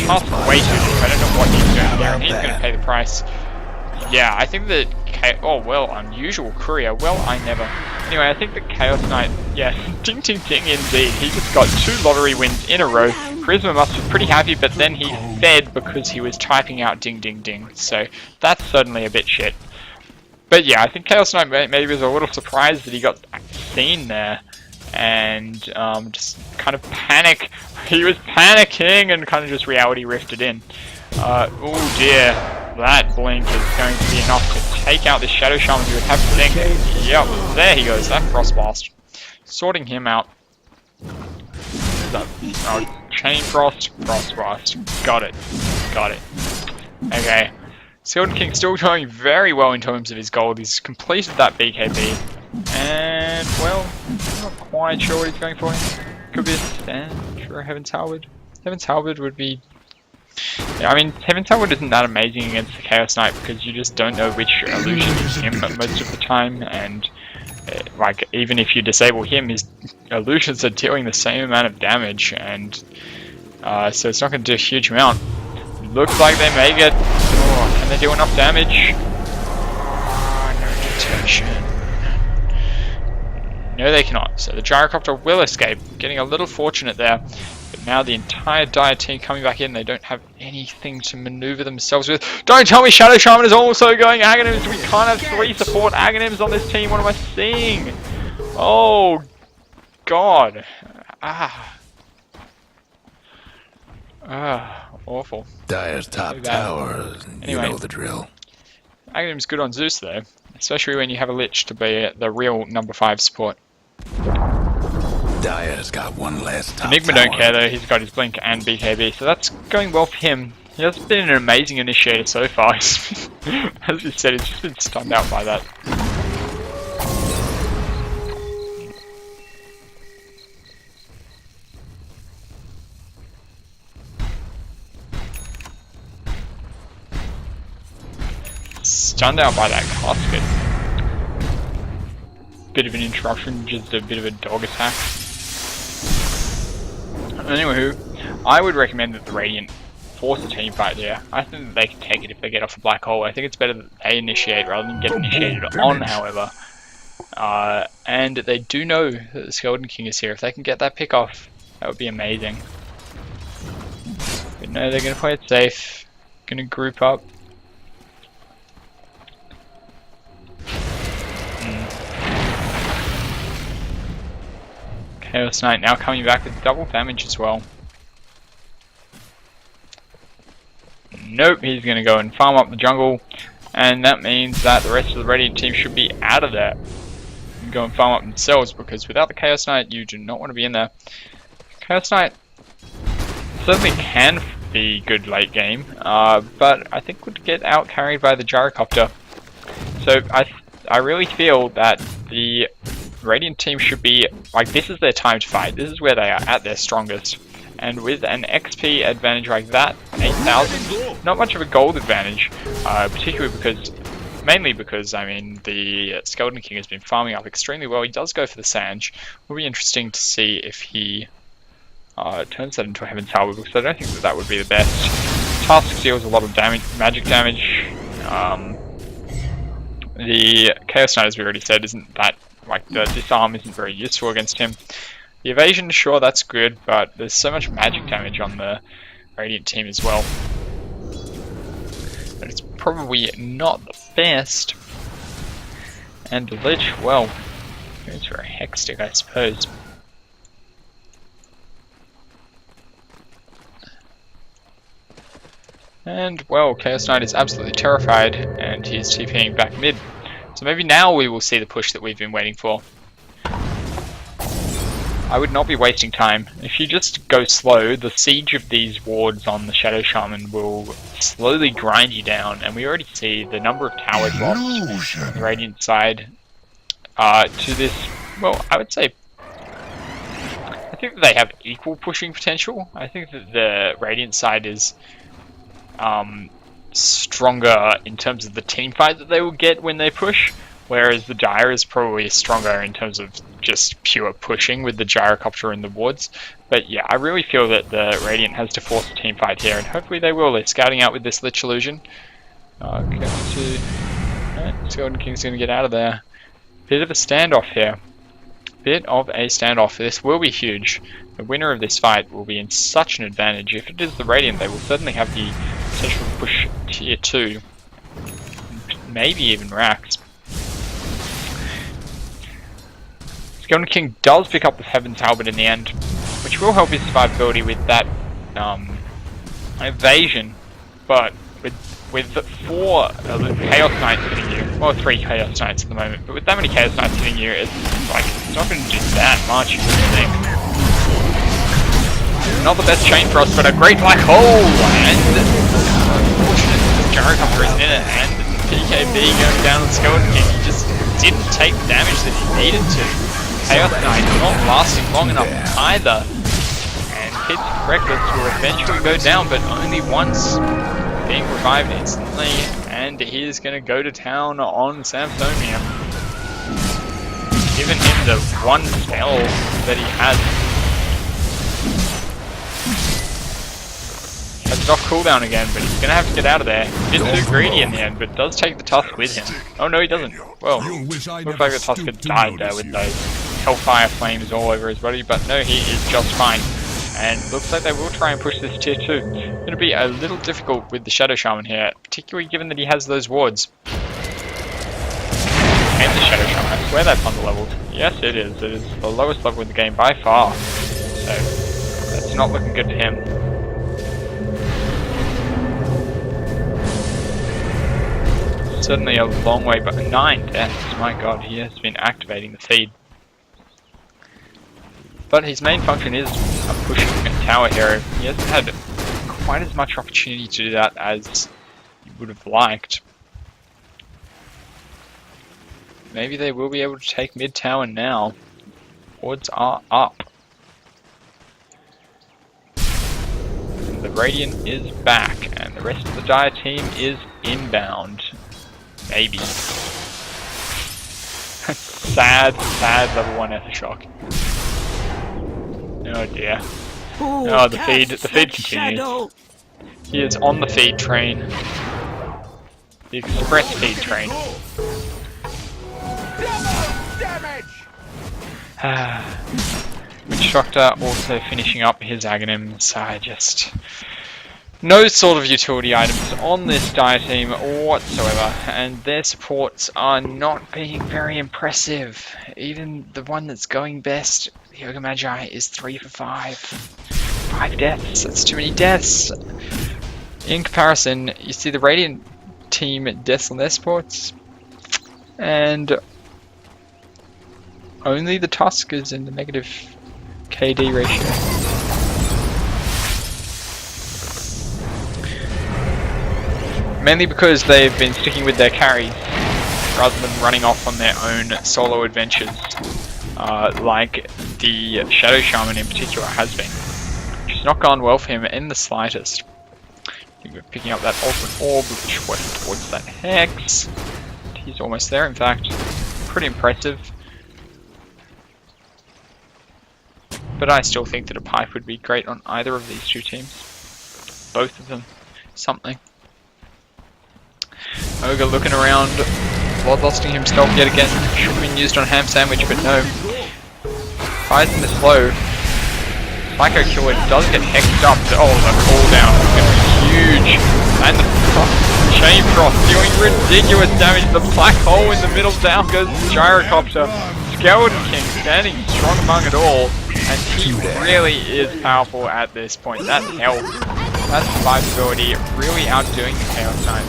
Task way too deep. I don't know what he's doing here, and he's going to pay the price. Yeah, I think that... Oh, well, unusual courier. Well, I never... Anyway, I think that Chaos Knight... Yeah, ding ding ding indeed. He just got 2 lottery wins in a row. Charisma must be pretty happy, but then he fed because he was typing out ding ding ding. So, that's certainly a bit shit. But yeah, I think Chaos Knight maybe was a little surprised that he got seen there. And just kind of panic. He was panicking and kind of just reality rifted in. Oh dear. That blink is going to be enough to take out this Shadow Shaman, you would have to think. Yep, there he goes, that Frostblast. Sorting him out. Chain Frost, Frostblast. Got it. Got it. Okay. Skeleton King still going very well in terms of his gold. He's completed that BKB. And, well, I'm not quite sure what he's going for. Could be a stand for a Heaven's Halberd. Heaven's Halberd would be... Yeah, I mean, Heaven's Halberd isn't that amazing against the Chaos Knight because you just don't know which illusion is him most of the time, and like, even if you disable him, his illusions are dealing the same amount of damage, and so it's not going to do a huge amount. Looks like they may get... Oh, can they do enough damage? No detection. No, they cannot. So the Gyrocopter will escape, getting a little fortunate there. But now the entire Dire team coming back in, they don't have anything to maneuver themselves with. Don't tell me Shadow Shaman is also going Aghanims! We can't have 3 support Aghanims on this team, what am I seeing? Oh, God. Awful. Dire's top So bad. tower. Anyway. You know the drill. Aghanim's good on Zeus though, especially when you have a Lich to be the real number 5 support. Dire's got one last top Enigma tower. don't care though, he's got his Blink and BKB, so that's going well for him. He has been an amazing initiator so far. As you said, he's just been stunned out by that. Stunned out by that casket. Bit of an interruption, just a bit of a dog attack. Anywho, I would recommend that the Radiant force a team fight there. I think that they can take it if they get off a black hole. I think it's better that they initiate rather than get initiated on, however. And they do know that the Skeleton King is here. If they can get that pick off, that would be amazing. But no, they're going to play it safe. Going to group up. Chaos Knight now coming back with double damage as well. Nope, he's going to go and farm up the jungle, and that means that the rest of the Radiant team should be out of there and go and farm up themselves, because without the Chaos Knight you do not want to be in there. Chaos Knight certainly can be good late game, but I think would get out carried by the Gyrocopter. So I really feel that the Radiant team should be, like, this is their time to fight. This is where they are at their strongest. And with an XP advantage like that, 8,000, not much of a gold advantage, mainly because, I mean, the Skeleton King has been farming up extremely well. He does go for the Sange. Will be interesting to see if he turns that into a Heaven's Halberd, because I don't think that would be the best. Task deals a lot of damage, magic damage. The Chaos Knight, as we already said, isn't that... Like, the disarm isn't very useful against him. The evasion, sure, that's good, but there's so much magic damage on the Radiant team as well. But it's probably not the best. And the Lich, well, goes for a Hex Stick, I suppose. And, well, Chaos Knight is absolutely terrified, and he's TPing back mid. So maybe now we will see the push that we've been waiting for. I would not be wasting time. If you just go slow, the siege of these wards on the Shadow Shaman will slowly grind you down, and we already see the number of towers lost on the Radiant side to this, well, I would say, I think that they have equal pushing potential. I think that the Radiant side is stronger in terms of the team fight that they will get when they push, whereas the Dire is probably stronger in terms of just pure pushing with the Gyrocopter in the wards. But yeah, I really feel that the Radiant has to force a team fight here, and hopefully they will. They're scouting out with this Lich Illusion. Golden King's going to get out of there. Bit of a standoff here. Bit of a standoff. This will be huge. The winner of this fight will be in such an advantage. If it is the Radiant, they will certainly have the potential to push tier 2. Maybe even Rax. Golden King does pick up the Heaven's Halberd in the end, which will help his survivability with that evasion. But with 4 Chaos Knights hitting you, well, 3 Chaos Knights at the moment, but with that many Chaos Knights hitting you, it's like, it's not going to do that much, I think. Not the best chain for us, but a great black hole! And unfortunately, the Gyrocopter isn't in it, and PKB going down on Skeleton King. He just didn't take the damage that he needed to. Chaos Knight not lasting long enough either, and Hits Reckless will eventually go down, but only once, being revived instantly, and he is going to go to town on Samsonia. Giving him the one spell that he has. Has it off cooldown again, but he's going to have to get out of there. A bit too greedy in the end, but does take the Tusk with him. Oh no, he doesn't. Well, looks like the Tusk had died there with those Hellfire Flames all over his body, but no, he is just fine. And looks like they will try and push this tier 2. It's going to be a little difficult with the Shadow Shaman here, particularly given that he has those wards. And the Shadow Shaman, I swear that's under-leveled. Yes, it is. It is the lowest level in the game by far. So, that's not looking good for him. Certainly a long way, but 9 deaths. My god, he has been activating the feed. But his main function is a pushing tower hero. He hasn't had quite as much opportunity to do that as he would have liked. Maybe they will be able to take mid tower now. Odds are up. And the Radiant is back, and the rest of the Dire team is inbound. Maybe. sad level 1 Aftershock. Oh dear. Oh, the feed continues. He is on the feed train. The express feed train. Witch Doctor also finishing up his Aghanims. Just no sort of utility items on this Dire team whatsoever, and their supports are not being very impressive. Even the one that's going best, the Yoga Magi, is 3 for 5. 5 deaths, that's too many deaths. In comparison, you see the Radiant team deaths on their supports, and only the Tusk is in the negative KD ratio. Mainly because they've been sticking with their carries rather than running off on their own solo adventures, like the Shadow Shaman in particular has been, which has not gone well for him in the slightest. I think we're picking up that ultimate orb, which went towards that Hex. He's almost there, in fact. Pretty impressive. But I still think that a pipe would be great on either of these two teams. Both of them. Something. Ogre looking around, bloodlusting himself yet again. Should have been used on Ham Sandwich, but no. fires in this low. Psycho Killer does get hexed up. Oh, the cooldown is going to be huge. And the Chain Frost dealing ridiculous damage. The black hole in the middle, down goes the Gyrocopter. Skeleton King standing strong among it all. And he really is powerful at this point. That health, that survivability, really outdoing the Chaos Knight.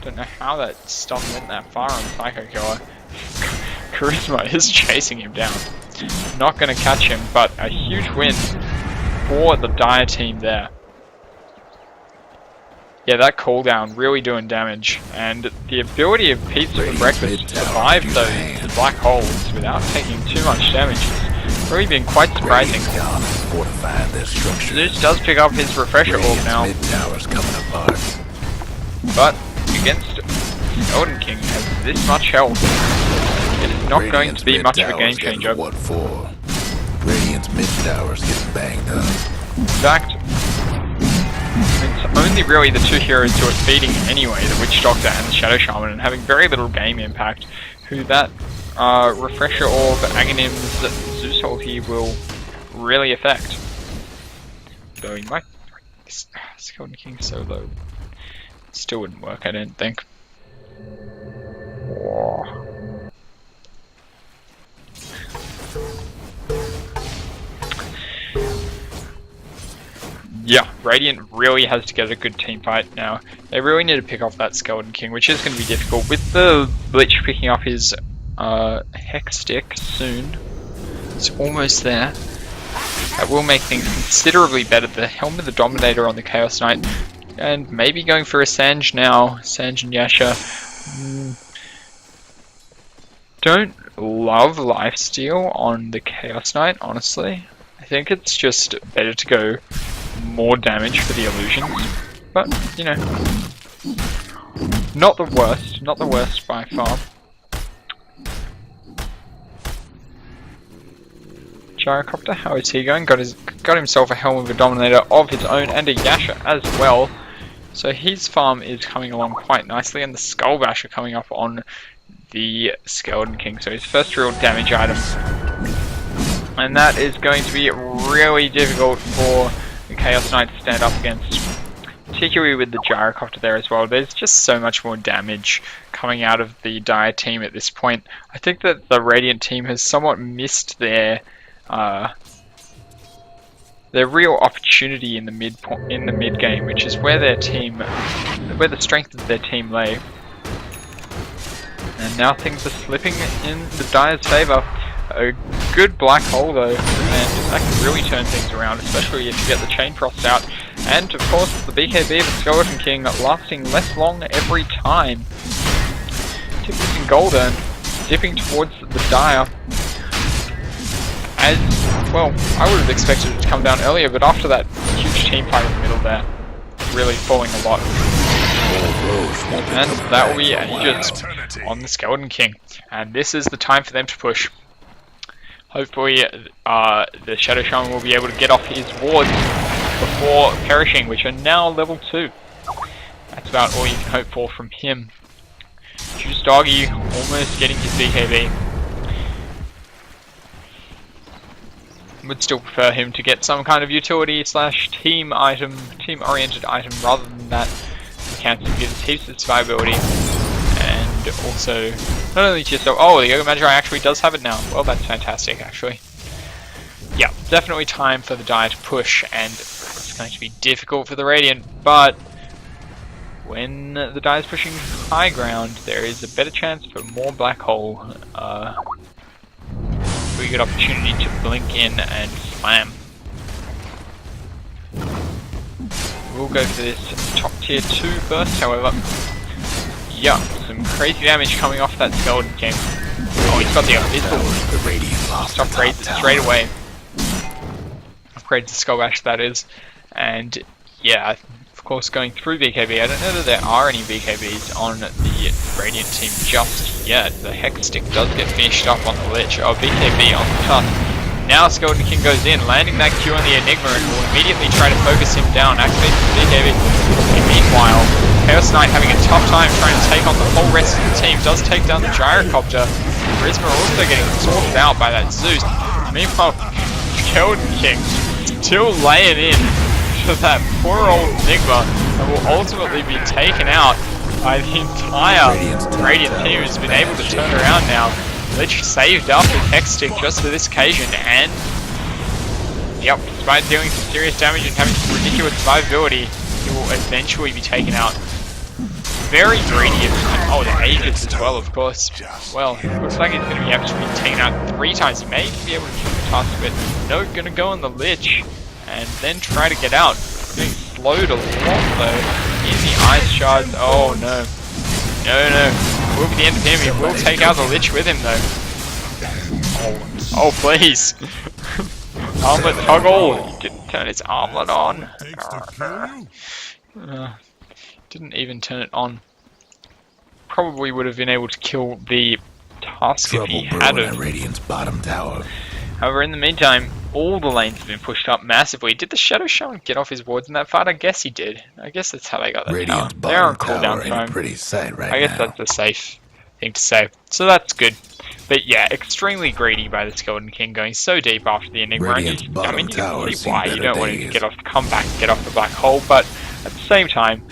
Don't know how that stuff went that far on Psycho Killer. Charisma is chasing him down. Not going to catch him, but a huge win for the Dire team there. Yeah, that cooldown really doing damage, and the ability of Pizza for Breakfast to survive those black holes without taking too much damage has really been quite surprising. Zeus does pick up his Refresher Orb now, but against Skeleton King has this much health. It's not going to be much of a game changer. What for? Radiant's mid tower's getting banged up. In fact, it's only really the two heroes who are feeding anyway, the Witch Doctor and the Shadow Shaman, and having very little game impact, who that Refresher Orb, Aghanim's Zeus ulti will really affect. Though he might... Skeleton King so low. Still wouldn't work, I don't think. Whoa. Yeah, Radiant really has to get a good team fight now. They really need to pick off that Skeleton King, which is going to be difficult. With the Lich picking up his Hex Stick soon, it's almost there. That will make things considerably better. The Helm of the Dominator on the Chaos Knight, and maybe going for a Sanj now. Sanj and Yasha. Don't love lifesteal on the Chaos Knight, honestly. I think it's just better to go more damage for the illusions, but you know, not the worst by far. Gyrocopter, how is he going? Got himself a Helm of a Dominator of his own and a Yasha as well, so his farm is coming along quite nicely, and the Skull Basher coming up on the Skeleton King, so his first real damage item, and that is going to be really difficult for the Chaos Knight to stand up against, particularly with the Gyrocopter there as well. There's just so much more damage coming out of the Dire team at this point. I think that the Radiant team has somewhat missed their real opportunity in the mid game, which is where their team, where the strength of their team lay. And now things are slipping in the Dire's favour. A good black hole though, and that can really turn things around, especially if you get the Chain Frost out. And of course the BKB of the Skeleton King lasting less long every time. Tipping in Golden, dipping towards the Dire. As well, I would have expected it to come down earlier, but after that huge team fight in the middle there, really falling a lot. And that will be ages on the Skeleton King, and this is the time for them to push. Hopefully the Shadow Shaman will be able to get off his wards before perishing, which are now level 2. That's about all you can hope for from him. Juice Doggy almost getting his BKB. Would still prefer him to get some kind of utility / team item, team oriented item, rather than that. The cancer gives heaps of survivability, and also not only to yourself. Oh, the Yoga Magi actually does have it now. Well, that's fantastic, actually. Yeah, definitely time for the Dire to push, and it's going to be difficult for the Radiant, but when the Dire is pushing high ground, there is a better chance for more black hole. We get opportunity to blink in and slam. We'll go for this top tier 2 first, however. Yeah, some crazy damage coming off that Skeleton King. Oh, he's got the Abyssal. Just upgrades it straight away. Upgrades the Skull Bash, that is. And yeah, of course, going through BKB. I don't know that there are any BKBs on the Radiant team just yet. The Hex Stick does get finished up on the Lich. Oh, BKB on the Tusk. Now Skeleton King goes in, landing that Q on the Enigma, and will immediately try to focus him down, activates the BKB. And meanwhile, Chaos Knight having a tough time trying to take on the whole rest of the team, does take down the Gyrocopter. Charisma also getting sorted out by that Zeus. Meanwhile, Skeleton King still laying in to that poor old Enigma that will ultimately be taken out by the entire Radiant team, who's been able to turn around now. Lich saved up with Hexstick just for this occasion, and yep, despite dealing some serious damage and having some ridiculous survivability, he will eventually be taken out. Very greedy. Oh, the Aegis as well, of course. Well, looks like he's going to be able to be taken out 3 times. He may even be able to keep the task, but no, going to go on the Lich and then try to get out. Getting slowed a lot though. In the Ice Shards. Oh no. No. Will be the end of him. He will take out the Lich with him though. Oh please. Armlet toggle. He didn't turn his armlet on. Didn't even turn it on. Probably would have been able to kill the task if he had it. Radiant's bottom tower. However, in the meantime, all the lanes have been pushed up massively. Did the Shadow Shaman get off his wards in that fight? I guess he did. I guess that's how they got that tower. They're on cooldown time. Pretty sight right I guess now. that's a safe thing to say. So that's good. But yeah, extremely greedy by the Skeleton King, going so deep after the Enigma. I mean, you can see why. You don't want him to get off, come back and get off the black hole, but at the same time,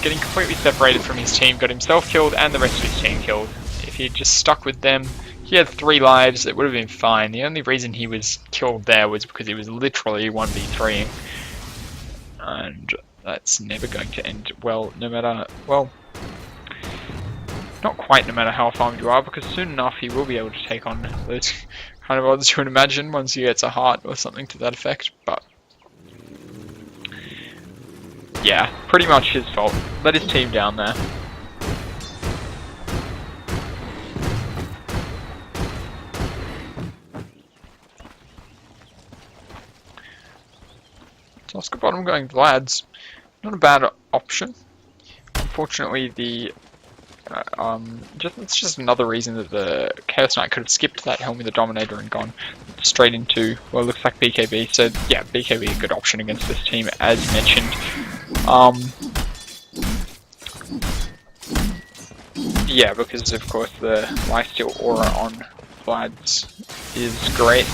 getting completely separated from his team, got himself killed and the rest of his team killed. If he had just stuck with them, he had 3 lives, it would have been fine. The only reason he was killed there was because he was literally 1v3ing. And that's never going to end well, no matter, well, not quite no matter how farmed you are, because soon enough he will be able to take on those kind of odds you would imagine once he gets a heart or something to that effect, but yeah, pretty much his fault. Let his team down there. Oscar Bottom going Vlad's not a bad option. Unfortunately, the it's just another reason that the Chaos Knight could have skipped that Helm with the Dominator and gone straight into, well, it looks like BKB. So yeah, BKB a good option against this team, as mentioned. Yeah, because of course the Lifesteal Aura on Vlad's is great.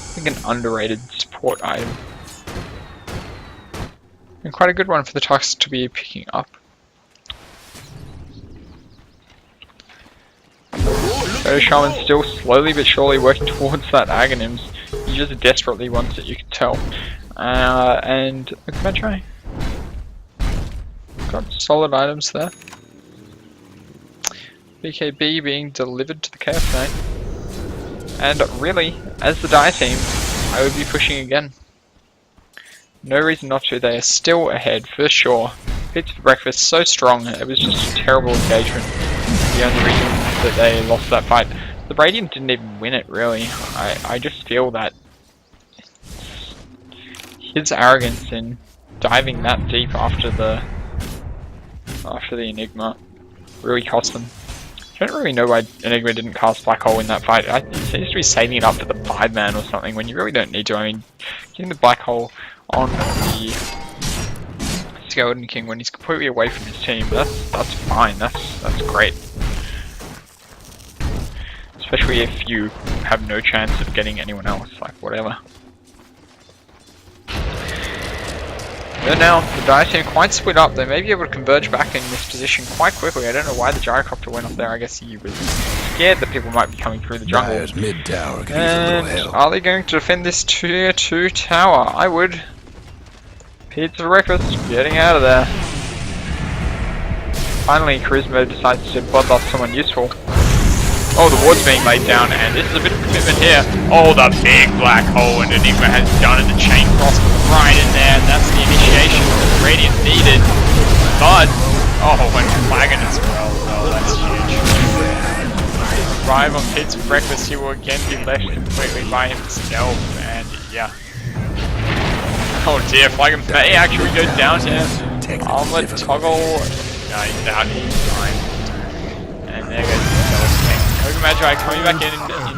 I think an underrated support item. And quite a good one for the Tusk to be picking up. Shadow Shaman still slowly but surely working towards that Aghanims. He just desperately wants it, you can tell. And look at Magi. Got solid items there. BKB being delivered to the Chaos Knight. And really, as the Die team, I would be pushing again. No reason not to, they are still ahead for sure. Pizza for breakfast, so strong, it was just a terrible engagement. The only reason that they lost that fight. The Radiant didn't even win it, really. I just feel that his arrogance in diving that deep after the Enigma really cost them. I don't really know why Enigma didn't cast Black Hole in that fight. It seems to be saving it up for the 5-man or something when you really don't need to. I mean, getting the Black Hole on the Skeleton King when he's completely away from his team, that's fine. That's great. Especially if you have no chance of getting anyone else, like whatever. But now, the Die team quite split up. They may be able to converge back in this position quite quickly. I don't know why the Gyrocopter went up there. I guess he was scared that people might be coming through the jungle. Mid tower could use a And little help. are they going to defend this tier 2 tower? I would. Pizza for breakfast, getting out of there. Finally, Charisma decides to bloodlust someone useful. Oh, the ward's being laid down, and this is a bit of commitment here. Oh, the big black hole, and Enigma has done it. The chain cross right in there, and that's the initiation that Radiant needed. But, oh, and Flagon as well. Oh, that's huge. Arrive on Pizza for breakfast, he will again be left completely by himself, and yeah. Oh dear, Flagon may actually go down here. Armlet toggle. No, he's out, he's fine. And there goes the Skeleton King. Ogre Magi coming back in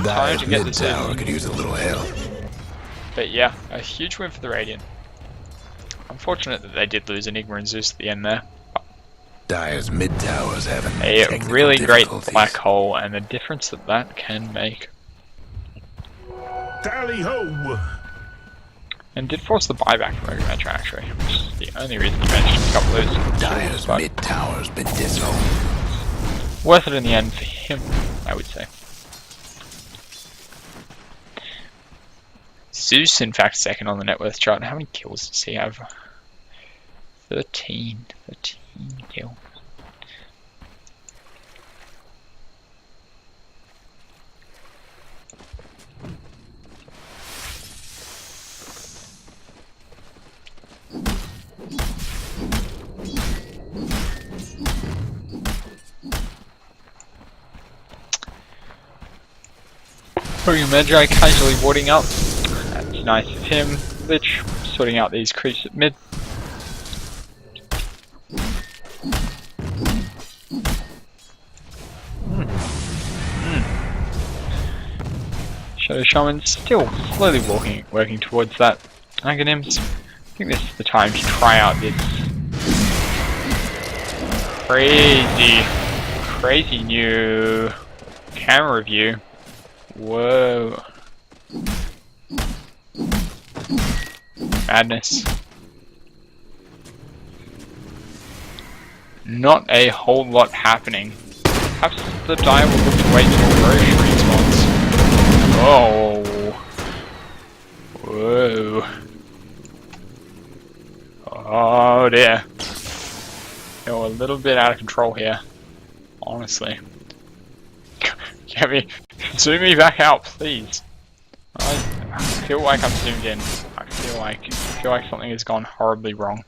time to get this tower could use a little help. But yeah, a huge win for the Radiant. Unfortunate that they did lose Enigma and Zeus at the end there. But Dire's mid towers having a technical really great difficulties. black hole, and the difference that that can make. Tally ho! And did force the buyback from Overmatch actually, which is the only reason he managed to pick up those. Dire's mid tower's been disowned. Worth it in the end for him, I would say. Zeus, in fact, second on the net worth chart. How many kills does he have? 13 kills. Magi casually warding up. That's nice of him. Lich sorting out these creeps at mid. Shadow Shaman still slowly working towards that. Aghanims. I think this is the time to try out this crazy new camera view. Whoa. Madness. Not a whole lot happening. Perhaps the die will look to wait till Roche respawns. Oh. Whoa. Oh dear. You're a little bit out of control here. Honestly. Get me. Zoom me back out, please. I feel like I'm zoomed in. I feel like something has gone horribly wrong.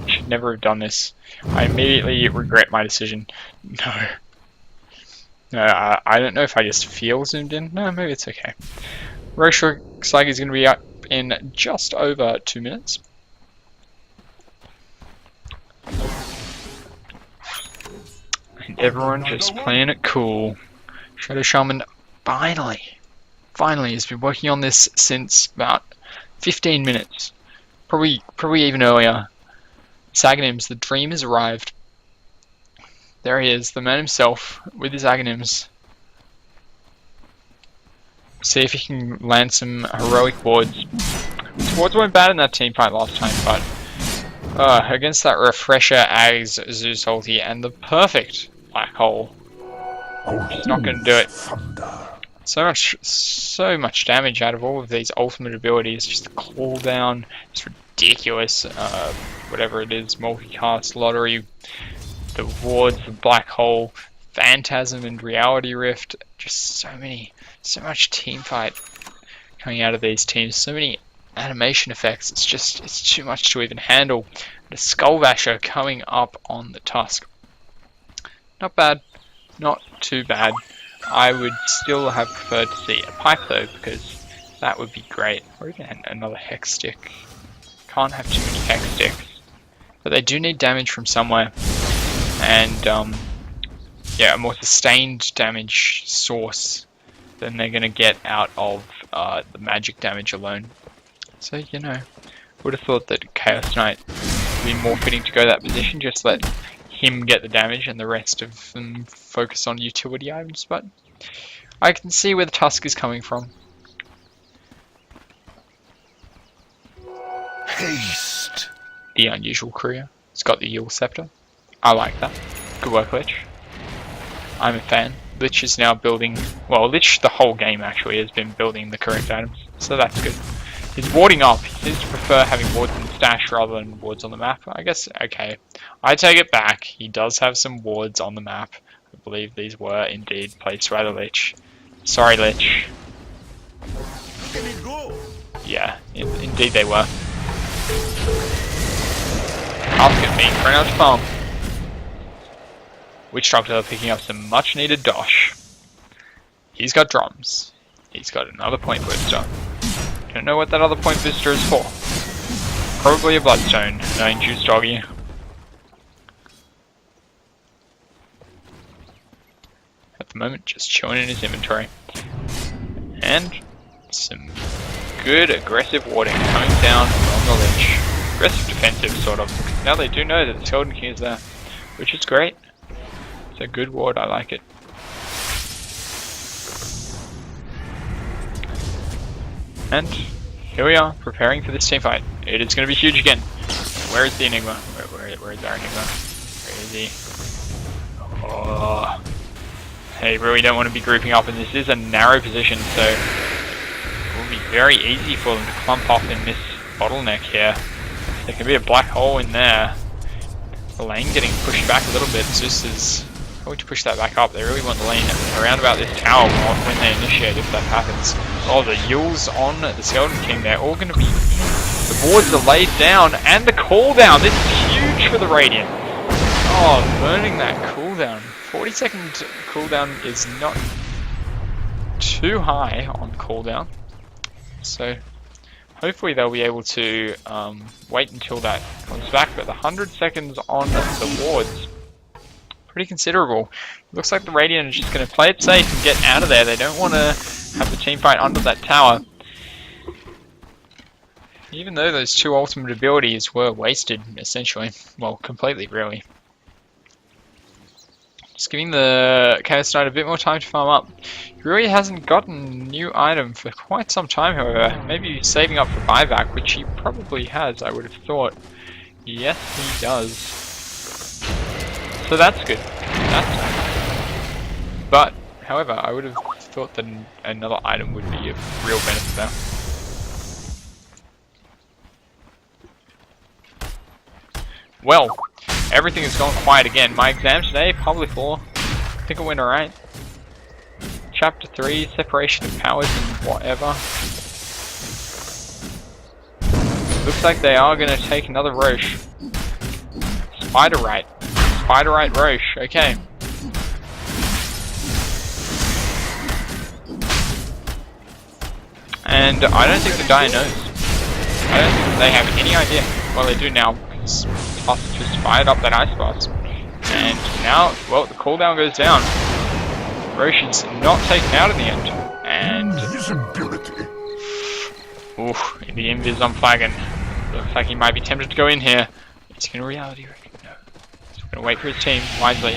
I should never have done this. I immediately regret my decision. No, I don't know if I just feel zoomed in. No, maybe it's okay. Roche looks like he's going to be up in just over 2 minutes. And everyone just playing it cool. Shadow Shaman finally has been working on this since about 15 minutes. Probably even earlier. Aghanims, the dream has arrived. There he is, the man himself, with his Aghanims. See if he can land some heroic wards. Wards weren't bad in that team fight last time, but against that refresher Ags, Zeus ulti, and the perfect black hole, it's not going to do it. So much damage out of all of these ultimate abilities. Just the cooldown, it's ridiculous. Whatever it is, multicast, lottery, the wards, the black hole, phantasm, and reality rift. Just so much team fight coming out of these teams. So many animation effects. It's too much to even handle. The Skull Basher coming up on the Tusk. Not bad, not too bad. I would still have preferred to see a pipe though, because that would be great. Or even another hex stick. Can't have too many hex sticks. But they do need damage from somewhere. And yeah, a more sustained damage source than they're going to get out of the magic damage alone. So, you know, would have thought that Chaos Knight would be more fitting to go that position, just let him get the damage and the rest of them focus on utility items, but I can see where the Tusk is coming from. Haste. The unusual career. It's got the Yule Scepter. I like that. Good work, Lich. I'm a fan. Lich is now building... Well, Lich the whole game actually has been building the correct items, so that's good. He's warding up. He seems to prefer having wards in the stash rather than wards on the map. I guess, okay. I take it back. He does have some wards on the map. I believe these were indeed placed by the Lich. Sorry, Lich. Can it go? Yeah, indeed they were. Ask at me, pronounce farm. Witch Doctor picking up some much needed dosh. He's got drums. He's got another point booster. Don't know what that other point booster is for. Probably a bloodstone, knowing Juice Doggy. At the moment, just chilling in his inventory. And some good aggressive warding coming down from the Lich. Aggressive defensive, sort of. Now they do know that the Skeleton King is there. which is great. It's a good ward, I like it. And here we are, preparing for this team fight. It is going to be huge again. Where is the Enigma? Where is our Enigma? Where is he? Oh. They really don't want to be grouping up, and this is a narrow position, so it will be very easy for them to clump off in this bottleneck here. There can be a black hole in there. The lane getting pushed back a little bit. Zeus is going to push that back up. They really want the lane around about this tower when they initiate, if that happens. Oh, the Yules on the Skeleton King, they're all going to be... The boards are laid down, and the cooldown! This is huge for the Radiant! Oh, burning that cooldown. 40-second cooldown is not too high on cooldown. So, hopefully they'll be able to wait until that comes back, but the 100 seconds on the wards, pretty considerable. Looks like the Radiant are just going to play it safe and get out of there. They don't want to have the team fight under that tower. Even though those two ultimate abilities were wasted, essentially. Well, completely, really. Just giving the Chaos Knight a bit more time to farm up. He really hasn't gotten a new item for quite some time, however. Maybe he's saving up for buyback, which he probably has, I would have thought. Yes, he does. So that's good. That's nice. But, however, I would have thought that another item would be of real benefit there. Well, everything has gone quiet again. My exam today, public law, I think it went alright. Chapter 3, separation of powers and whatever. Looks like they are going to take another Roche. Spiderite. Spiderite Roche, okay. And I don't think the Dire knows. I don't think they have any idea. Well, they do now, because Tusk just fired up that Ice Blast. And now, well, the cooldown goes down. Roche is not taken out in the end. And... ooh, the invis on flagging. Looks like he might be tempted to go in here. Is he going to reality wreck? No. He's going to wait for his team, wisely.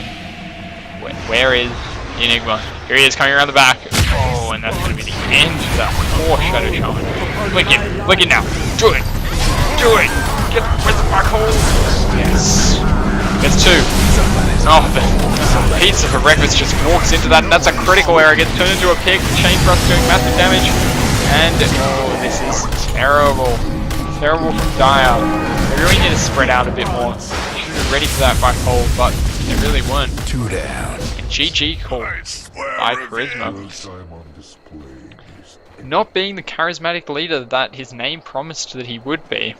Where is the Enigma? Here he is, coming around the back. Oh, and that's going to be the end of that poor Shadow Shaman. Blink it now. Do it! Do it! Where's the black hole? Yes. There's two. Oh, the pizza for breakfast just walks into that, and that's a critical error. Gets turned into a pig. Chain thrust doing massive damage. And, oh, this is terrible. Terrible from Dire. They really need to spread out a bit more. They should have been ready for that black hole, but they really weren't. Two down. And GG call by Charisma. Not being the charismatic leader that his name promised that he would be.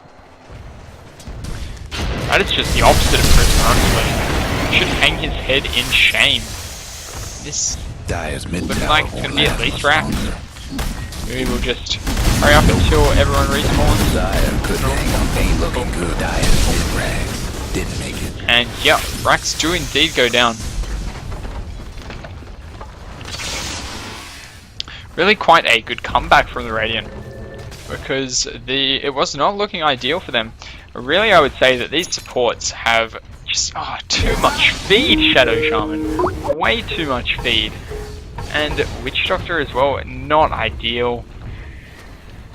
That is just the opposite of Charisma, honestly. He should hang his head in shame. This Dire's mid looking like it's going to be at least Rax. Maybe we'll just hurry up until everyone respawns. Dire could ain't looking good. Dire's mid Rax didn't make it. And yeah, Rax do indeed go down. Really quite a good comeback from the Radiant, because it was not looking ideal for them. Really, I would say that these supports have just too much feed, Shadow Shaman. Way too much feed. And Witch Doctor as well, not ideal.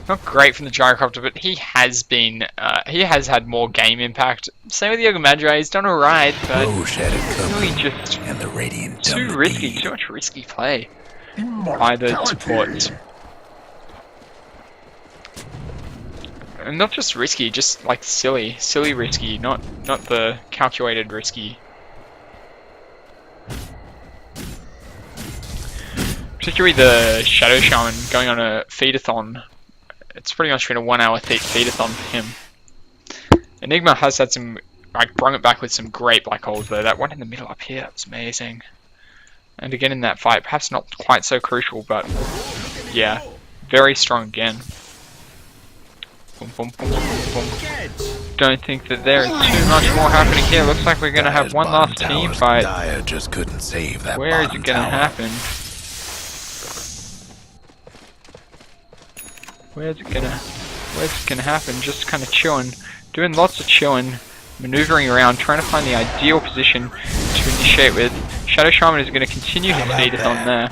Not great from the Gyrocopter, but he has been, he has had more game impact. Same with the Yoga Magi, he's done alright, but really just and the Radiant too risky, too much risky play by the supports. And not just risky, just like silly risky, not the calculated risky. Particularly the Shadow Shaman going on a feedathon. It's pretty much been a 1 hour feedathon for him. Enigma has had some, like, brung it back with some great black holes though. That one in the middle up here, that was amazing. And again in that fight, perhaps not quite so crucial, but yeah, very strong again. Boom, boom, boom, boom, boom. Don't think that there is too much more happening here. Looks like we're gonna have one last team fight. Dire just couldn't save that. Where is it gonna happen? Where's it gonna happen? Just kind of chilling, doing lots of chilling. maneuvering around, trying to find the ideal position to initiate with. Shadow Shaman is going to continue his feed-a-thon there,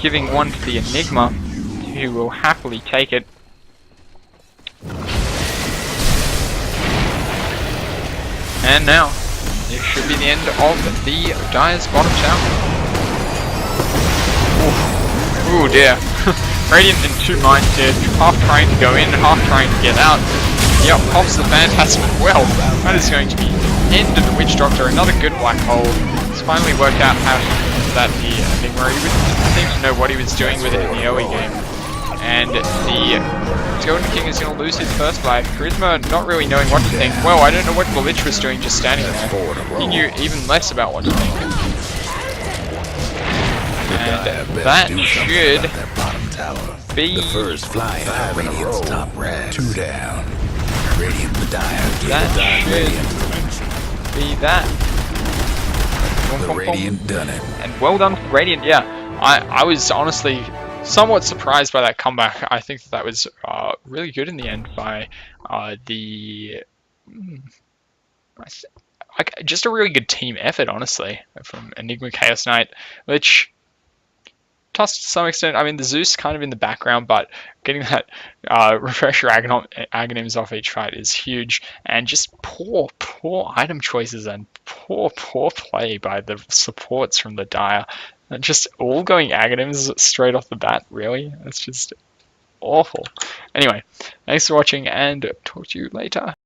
giving one to the Enigma, who will happily take it. And now, this should be the end of the Dire's bottom tower. Ooh dear. Radiant in two minds here, half trying to go in, half trying to get out. Yep, pops the Phantasm. Well, that is going to be the end of the Witch Doctor, another good black hole. It's finally worked out how to use that the Enigma. He didn't seem to know what he was doing with it in the early game. And the Golden King is going to lose his first life. Charisma not really knowing what to think. Well, I don't know what Balich was doing just standing there. He knew even less about what to think. And that should be the first flying at Radiant's top red. 2 down. Radiant the Dire. That should be that. The Radiant done it. And well done, Radiant. Yeah, I was honestly somewhat surprised by that comeback. I think that was really good in the end by just a really good team effort, honestly, from Enigma Chaos Knight, which to some extent, I mean, the Zeus kind of in the background, but getting that refresher Aghanims off each fight is huge, and just poor item choices and poor play by the supports from the Dire. And just all going Aghanims straight off the bat, really? It's just awful. Anyway, thanks for watching, and talk to you later.